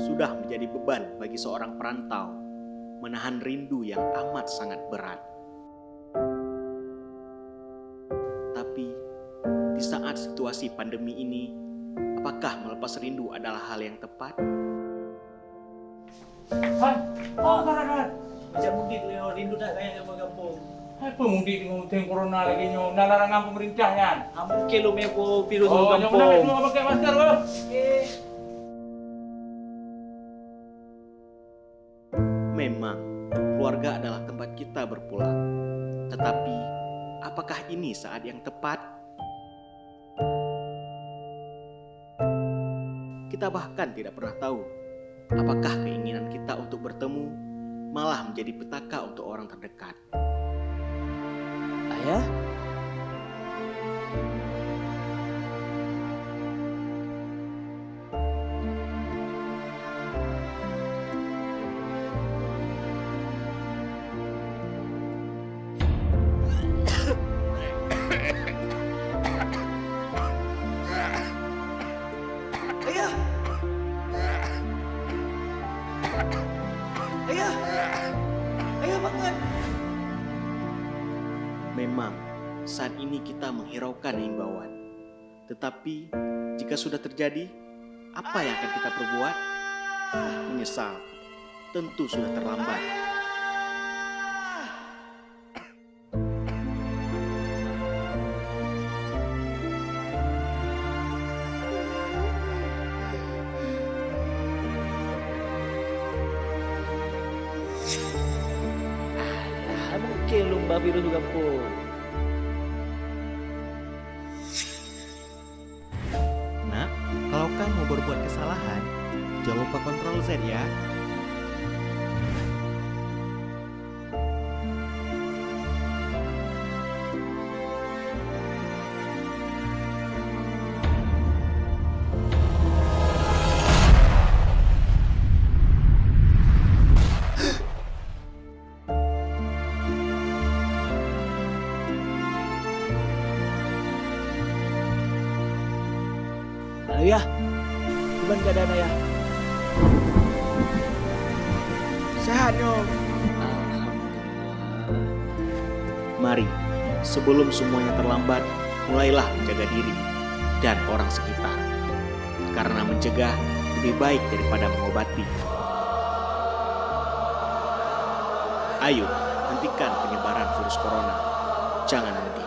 sudah menjadi beban bagi seorang perantau menahan rindu yang amat sangat berat. Tapi di saat situasi pandemi ini, apakah melepas rindu adalah hal yang tepat? Hai, kan. Macam mudik tu rindu tak kayak sama kampung. Apa mudik dengan musim corona lagi nyo? Nalarangan pemerintah kan? Mungkin lo main ko virus Oh, sama yang kampung. mana semua pakai masker lo? Memang keluarga adalah tempat kita berpulang. Tetapi apakah ini saat yang tepat? Kita bahkan tidak pernah tahu apakah keinginan kita untuk bertemu malah menjadi petaka untuk orang terdekat. Ayah? Ayah! Ayah! Ayah bangun! Memang saat ini kita menghiraukan himbauan. Tetapi jika sudah terjadi, apa yang akan kita perbuat? Menyesal, tentu sudah terlambat. Mungkin lumba virus juga kampung. Nak, kalau kamu berbuat kesalahan, jangan lupa kontrol Z ya. Ayah, gimana keadaan ayah? Sehat dong. Alhamdulillah. Mari, sebelum semuanya terlambat, mulailah menjaga diri dan orang sekitar. Karena mencegah lebih baik daripada mengobati. Ayo, hentikan penyebaran virus corona. Jangan mudik.